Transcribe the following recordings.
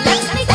લક્ષ્મી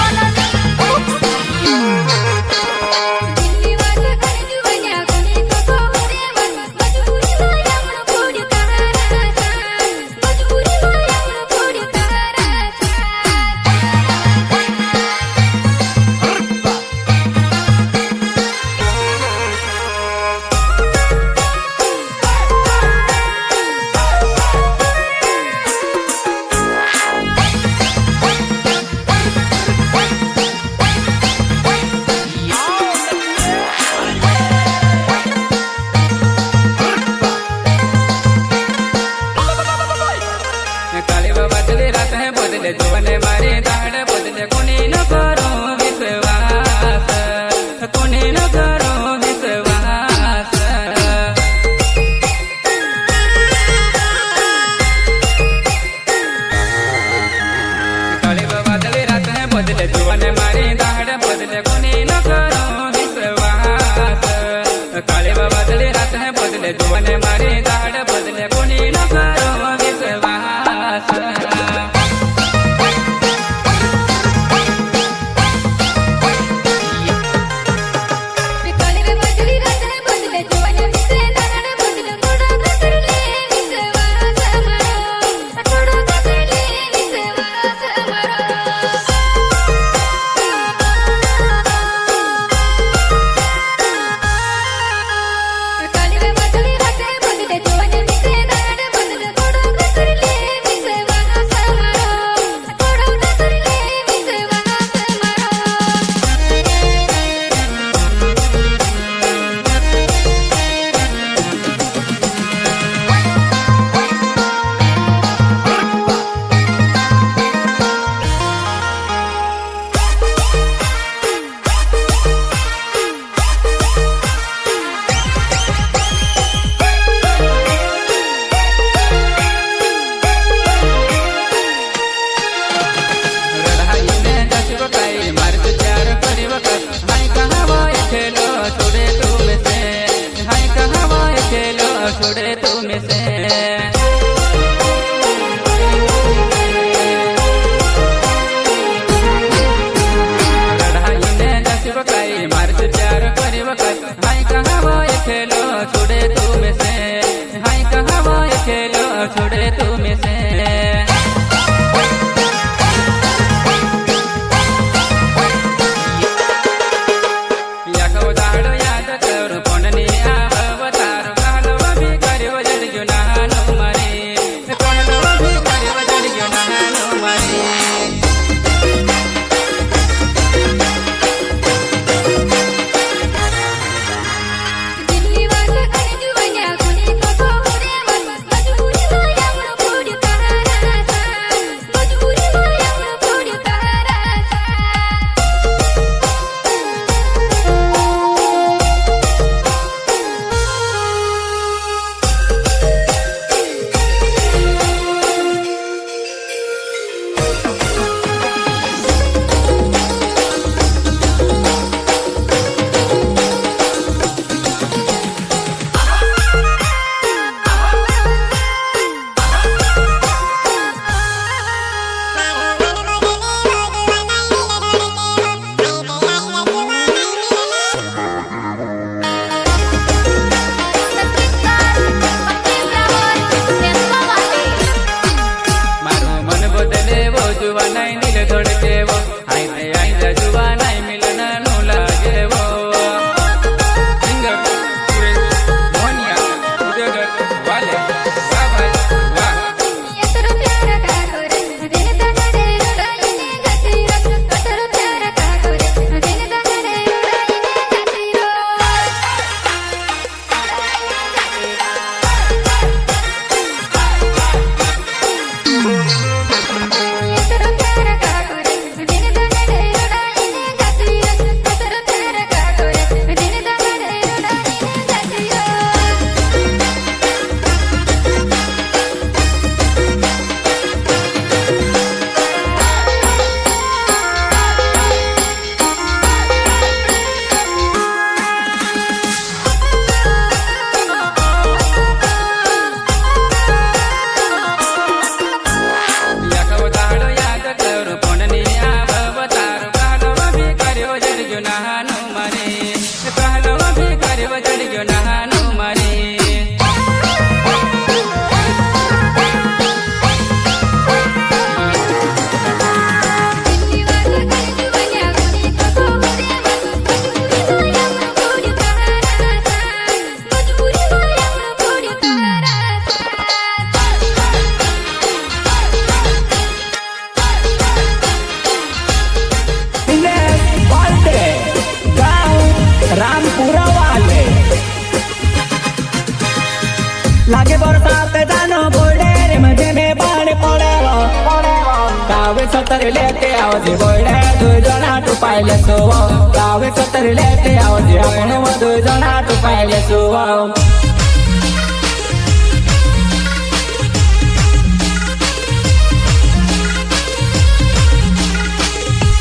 सतर लेते आवजे बोले दो जना टुपाइले सोवा गावे सतर लेते आवजे आपण दो जना टुपाइले सोवा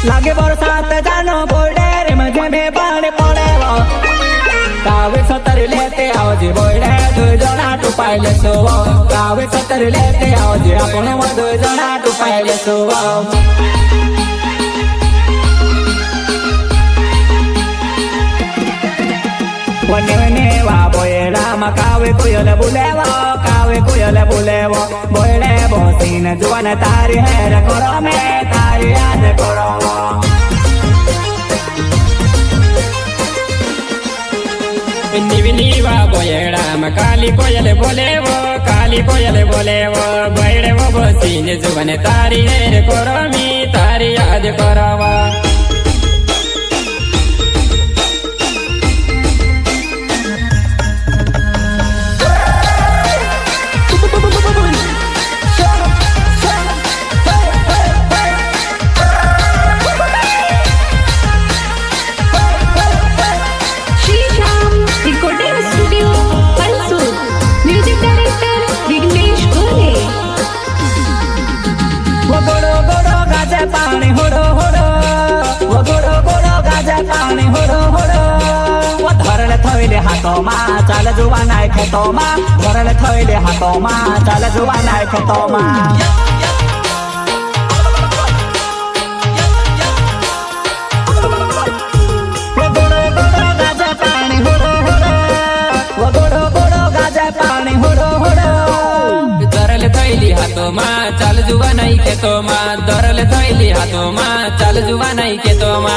लागे बरसात जानो बोले रे मजे में पानी पड़ेवा गावे सतर लेते आवजे बोले दो जना टुपाइले सोवा गावे सतर लेते आवजे आपण दो जना टुपाइले सोवा वने वने वा बोयला मकावे कोयल बुलेवा कावे कोयल बुलेवा बोले बोसीन जुवन तारी है रे करो में तारी याद करो विन्नी विन्नी वा बोयला मकाली कोयल बोलेवो काली कोयल बोलेवो बोले वो बोसीन जुवन तारी है रे करो में तारी याद करो पानी होड़ो होड़ो वो गोड़ो गोड़ो गाजा पानी होड़ो होड़ो वो धरले थैले हातोमा चाल जुवा नाइ खेतोमा धरले थैले हातोमा चाल जुवा नाइ खेतोमा वो गोड़ो गोड़ो गाजा पानी होड़ो होड़ो वो गोड़ो गोड़ो गाजा पानी होड़ो होड़ो धरले थैली हातोमा चाल जुवा नाइ खेतोमा धरले थैली हातोमा चाल जुवा नाइ खेतोमा